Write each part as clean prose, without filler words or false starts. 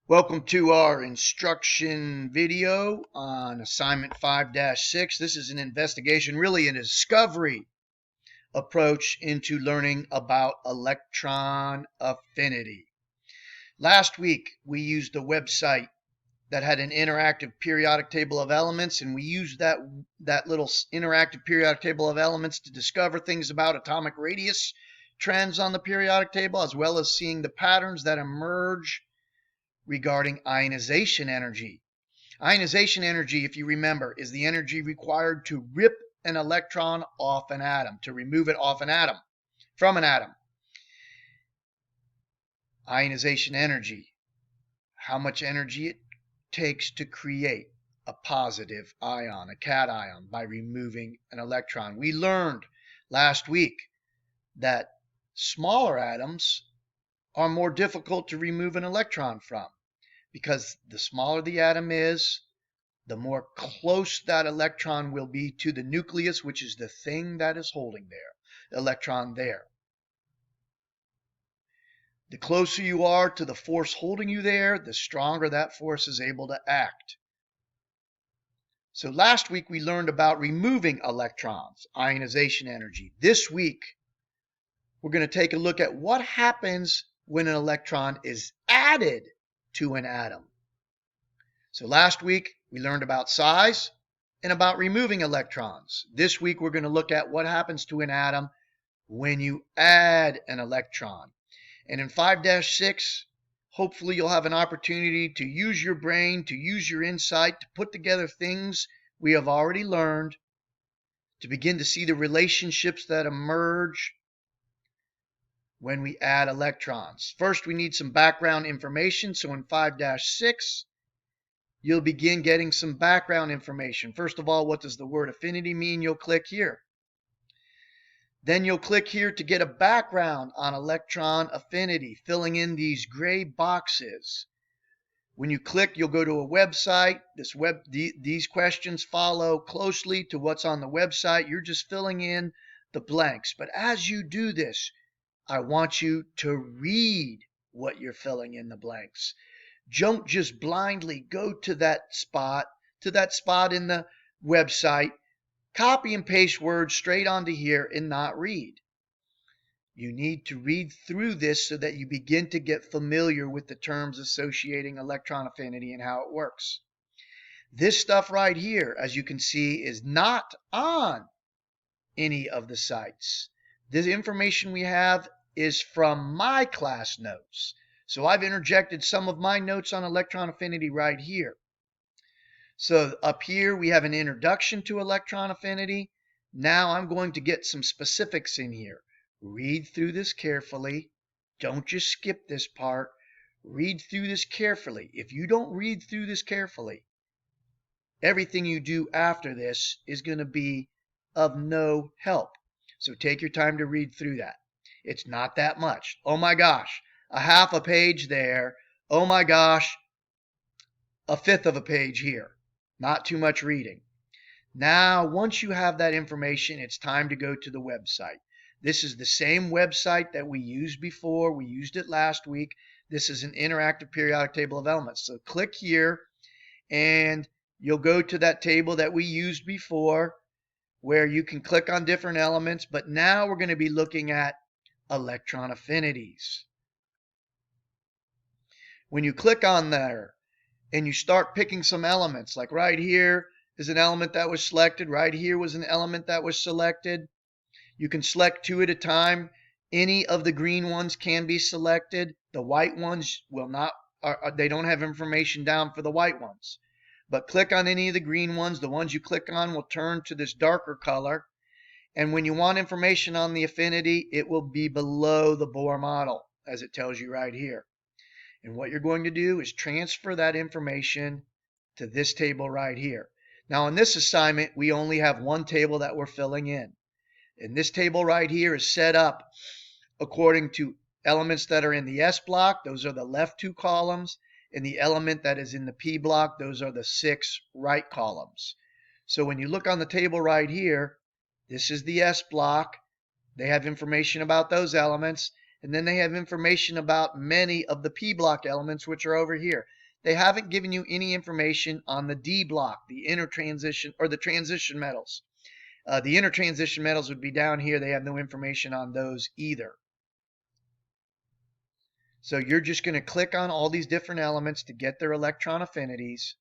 Welcome to our instruction video on assignment 5-6. This is an investigation, really a discovery approach into learning about electron affinity. Last week, we used a website that had an interactive periodic table of elements, and we used that little interactive periodic table of elements to discover things about atomic radius trends on the periodic table, as well as seeing the patterns that emerge regarding ionization energy. Ionization energy, if you remember, is the energy required to rip an electron off an atom, to remove it off an atom, from an atom. Ionization energy, how much energy it takes to create a positive ion, a cation, by removing an electron. We learned last week that smaller atoms are more difficult to remove an electron from, because the smaller the atom is, the more close that electron will be to the nucleus, which is the thing that is holding the electron there. The closer you are to the force holding you there, the stronger that force is able to act. So last week we learned about removing electrons, ionization energy. This week we're going to take a look at what happens when an electron is added to an atom. So last week we learned about size and about removing electrons. This week we're going to look at what happens to an atom when you add an electron. And in 5-6, hopefully you'll have an opportunity to use your brain, to use your insight, to put together things we have already learned, to begin to see the relationships that emerge when we add electrons. First, we need some background information. So in 5-6, you'll begin getting some background information. First of all, what does the word affinity mean? You'll click here. Then you'll click here to get a background on electron affinity, filling in these gray boxes. When you click, you'll go to a website. These questions follow closely to what's on the website. You're just filling in the blanks. But as you do this, I want you to read what you're filling in the blanks. Don't just blindly go to that spot in the website, copy and paste words straight onto here and not read. You need to read through this so that you begin to get familiar with the terms associating electron affinity and how it works. This stuff right here, as you can see, is not on any of the sites. This information we have is from my class notes. So I've interjected some of my notes on electron affinity right here. So up here we have an introduction to electron affinity. Now I'm going to get some specifics in here. Read through this carefully. Don't just skip this part. Read through this carefully. If you don't read through this carefully, everything you do after this is going to be of no help. So take your time to read through that. It's not that much. Oh my gosh, a half a page there. Oh my gosh, a fifth of a page here. Not too much reading. Now, once you have that information, it's time to go to the website. This is the same website that we used before. We used it last week. This is an interactive periodic table of elements. So click here and you'll go to that table that we used before, where you can click on different elements. But now we're going to be looking at electron affinities. When you click on there and you start picking some elements, like right here is an element that was selected, right here was an element that was selected. You can select two at a time. Any of the green ones can be selected. The white ones will not, they don't have information down for the white ones. But click on any of the green ones. The ones you click on will turn to this darker color. And when you want information on the affinity, it will be below the Bohr model, as it tells you right here. And what you're going to do is transfer that information to this table right here. Now, in this assignment, we only have one table that we're filling in. And this table right here is set up according to elements that are in the S block. Those are the left two columns. And the element that is in the P block, those are the 6 right columns. So when you look on the table right here, this is the S block. They have information about those elements. And then they have information about many of the P block elements, which are over here. They haven't given you any information on the D block, the inner transition or the transition metals. The inner transition metals would be down here. They have no information on those either. So you're just going to click on all these different elements to get their electron affinities,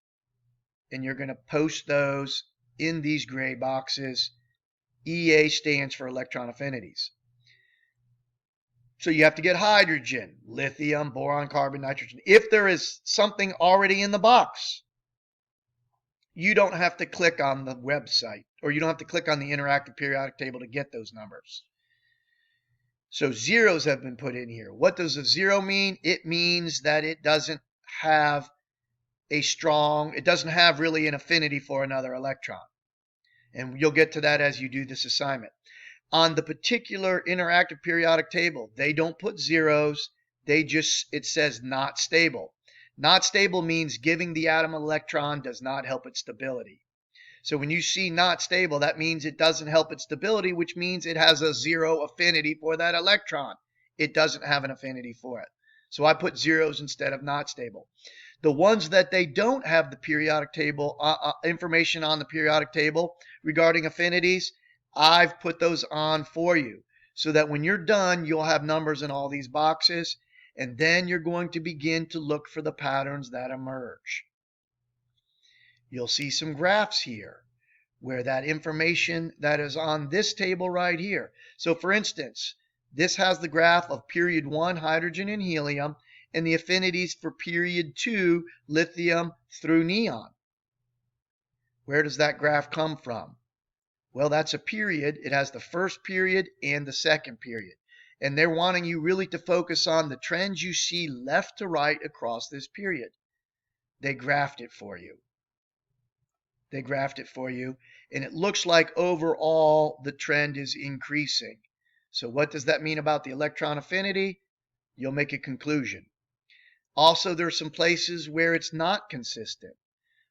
and you're going to post those in these gray boxes. EA stands for electron affinities. So you have to get hydrogen, lithium, boron, carbon, nitrogen. If there is something already in the box, you don't have to click on the website, or you don't have to click on the interactive periodic table to get those numbers. So zeros have been put in here. What does a zero mean? It means that it doesn't have it doesn't have really an affinity for another electron. And you'll get to that as you do this assignment. On the particular interactive periodic table, they don't put zeros. It says not stable. Not stable means giving the atom an electron does not help its stability. So when you see not stable, that means it doesn't help its stability, which means it has a zero affinity for that electron. It doesn't have an affinity for it. So I put zeros instead of not stable. The ones that they don't have the periodic table information on the periodic table regarding affinities, I've put those on for you so that when you're done, you'll have numbers in all these boxes, and then you're going to begin to look for the patterns that emerge. You'll see some graphs here where that information that is on this table right here. So for instance, this has the graph of period 1, hydrogen and helium, and the affinities for period 2, lithium through neon. Where does that graph come from? Well, that's a period. It has the first period and the second period. And they're wanting you really to focus on the trends you see left to right across this period. They graphed it for you. And it looks like overall the trend is increasing. So what does that mean about the electron affinity? You'll make a conclusion. Also, there are some places where it's not consistent.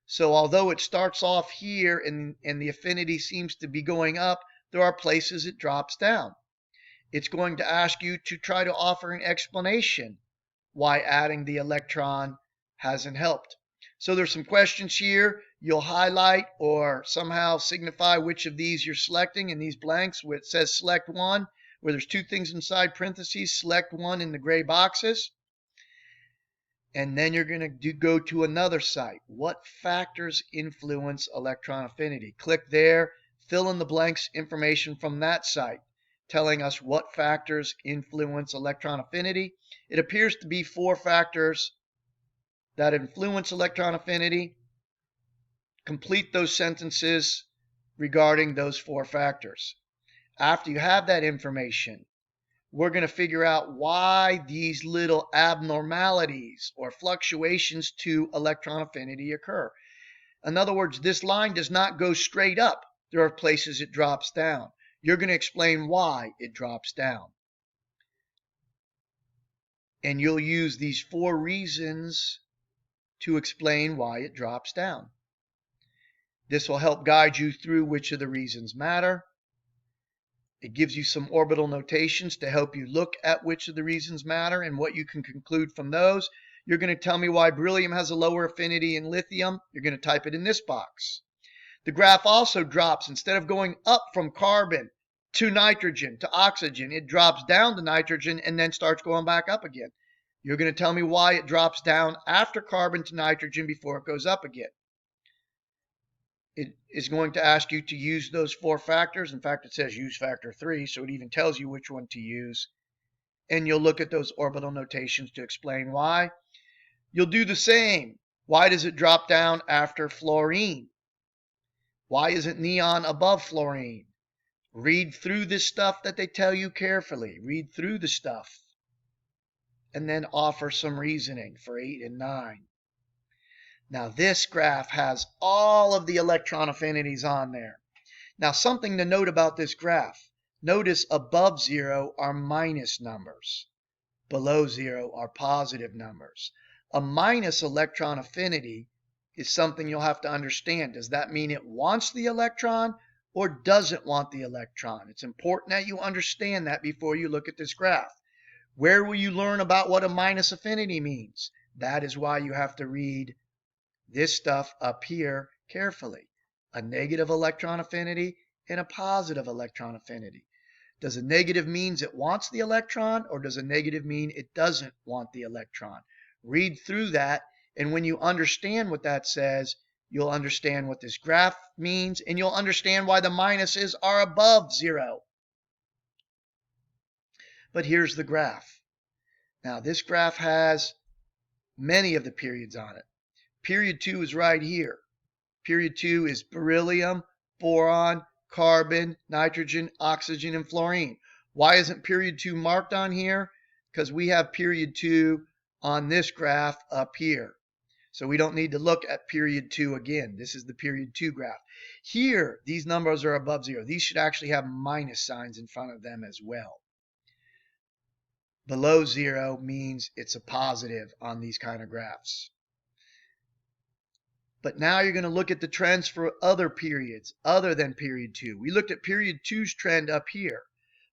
So although it starts off here and the affinity seems to be going up, there are places it drops down. It's going to ask you to try to offer an explanation why adding the electron hasn't helped. So there's some questions here. You'll highlight or somehow signify which of these you're selecting in these blanks where it says select one, where there's two things inside parentheses, select one in the gray boxes. And then you're going to go to another site. What factors influence electron affinity? Click there, fill in the blanks information from that site, telling us what factors influence electron affinity. It appears to be 4 factors that influence electron affinity. Complete those sentences regarding those 4 factors. After you have that information, we're going to figure out why these little abnormalities or fluctuations to electron affinity occur. In other words, this line does not go straight up. There are places it drops down. You're going to explain why it drops down. And you'll use these 4 reasons to explain why it drops down. This will help guide you through which of the reasons matter. It gives you some orbital notations to help you look at which of the reasons matter and what you can conclude from those. You're going to tell me why beryllium has a lower affinity in lithium. You're going to type it in this box. The graph also drops. Instead of going up from carbon to nitrogen to oxygen, it drops down to nitrogen and then starts going back up again. You're going to tell me why it drops down after carbon to nitrogen before it goes up again. It is going to ask you to use those 4 factors. In fact, it says use factor 3, so it even tells you which one to use. And you'll look at those orbital notations to explain why. You'll do the same. Why does it drop down after fluorine? Why isn't neon above fluorine? Read through this stuff that they tell you carefully. Read through the stuff. And then offer some reasoning for 8 and 9. Now this graph has all of the electron affinities on there. Now something to note about this graph. Notice above 0 are minus numbers. Below 0 are positive numbers. A minus electron affinity is something you'll have to understand. Does that mean it wants the electron or doesn't want the electron? It's important that you understand that before you look at this graph. Where will you learn about what a minus affinity means? That is why you have to read this stuff up here carefully. A negative electron affinity and a positive electron affinity. Does a negative mean it wants the electron, or does a negative mean it doesn't want the electron? Read through that, and when you understand what that says, you'll understand what this graph means, and you'll understand why the minuses are above 0. But here's the graph. Now, this graph has many of the periods on it. Period 2 is right here. Period 2 is beryllium, boron, carbon, nitrogen, oxygen, and fluorine. Why isn't period 2 marked on here? Because we have period 2 on this graph up here. So we don't need to look at period 2 again. This is the period 2 graph. Here, these numbers are above 0. These should actually have minus signs in front of them as well. Below 0 means it's a positive on these kind of graphs. But now you're going to look at the trends for other periods other than period 2. We looked at period 2's trend up here.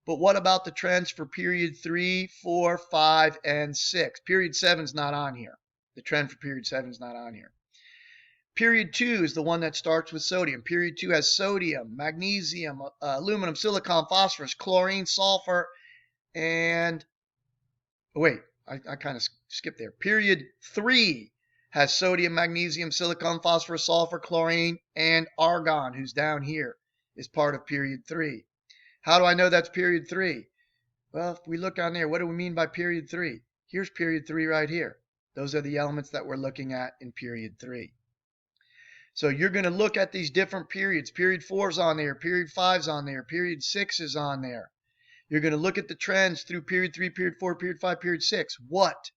But what about the trends for period 3, 4, 5, and 6? Period 7 is not on here. The trend for period 7 is not on here. Period 2 is the one that starts with sodium. Period 2 has sodium, magnesium, aluminum, silicon, phosphorus, chlorine, sulfur, and... Oh, wait, I kind of skipped there. Period 3 has sodium, magnesium, silicon, phosphorus, sulfur, chlorine, and argon, who's down here, is part of period 3. How do I know that's period 3? Well, if we look on there, what do we mean by period 3? Here's period 3 right here. Those are the elements that we're looking at in period 3. So you're going to look at these different periods. Period 4 is on there. Period 5 is on there. Period 6 is on there. You're going to look at the trends through period 3, period 4, period 5, period 6. What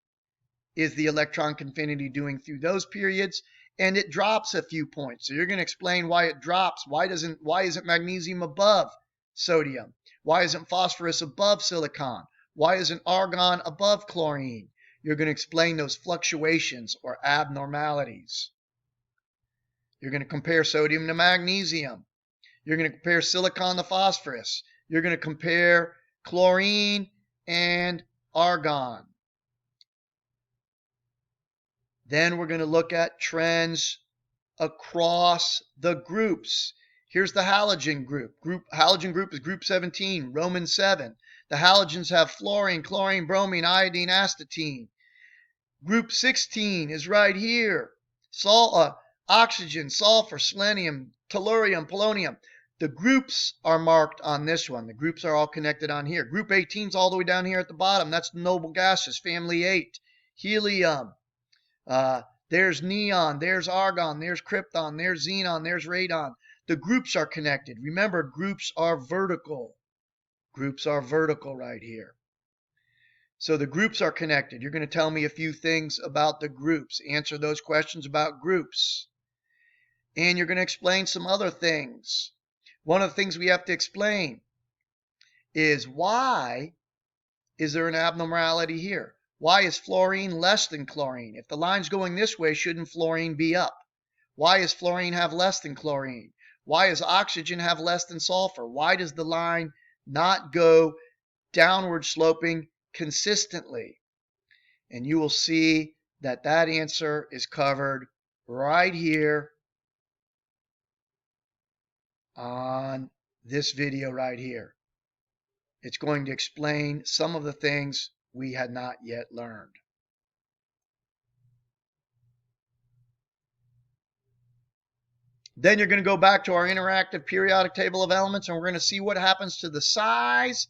is the electron confinity doing through those periods? And it drops a few points. So you're going to explain why it drops. Why isn't magnesium above sodium? Why isn't phosphorus above silicon? Why isn't argon above chlorine? You're going to explain those fluctuations or abnormalities. You're going to compare sodium to magnesium. You're going to compare silicon to phosphorus. You're going to compare chlorine and argon. Then we're going to look at trends across the groups. Here's the halogen group. Halogen group is group 17, Roman 7. The halogens have fluorine, chlorine, bromine, iodine, astatine. Group 16 is right here. Oxygen, sulfur, selenium, tellurium, polonium. The groups are marked on this one. The groups are all connected on here. Group 18 is all the way down here at the bottom. That's the noble gases, family 8. Helium. There's neon, there's argon, there's krypton, there's xenon, there's radon. The groups are connected. Remember, groups are vertical. Groups are vertical right here. So the groups are connected. You're going to tell me a few things about the groups. Answer those questions about groups. And you're going to explain some other things. One of the things we have to explain is why is there an abnormality here? Why is fluorine less than chlorine? If the line's going this way, shouldn't fluorine be up? Why does fluorine have less than chlorine? Why does oxygen have less than sulfur? Why does the line not go downward sloping consistently? And you will see that that answer is covered right here on this video right here. It's going to explain some of the things we had not yet learned. Then you're going to go back to our interactive periodic table of elements, and we're going to see what happens to the size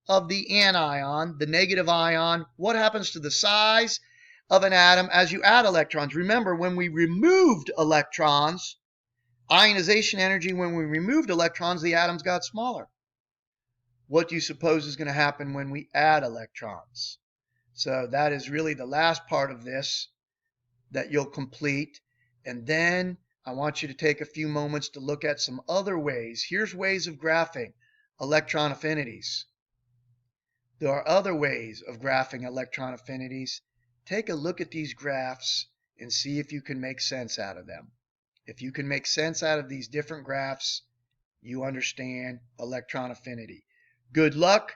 of the anion, the negative ion. What happens to the size of an atom as you add electrons? Remember, when we removed electrons, ionization energy, when we removed electrons, the atoms got smaller. What do you suppose is going to happen when we add electrons? So that is really the last part of this that you'll complete. And then I want you to take a few moments to look at some other ways. Here's ways of graphing electron affinities. There are other ways of graphing electron affinities. Take a look at these graphs and see if you can make sense out of them. If you can make sense out of these different graphs, you understand electron affinity. Good luck.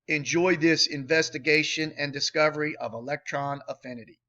Enjoy this investigation and discovery of electron affinity.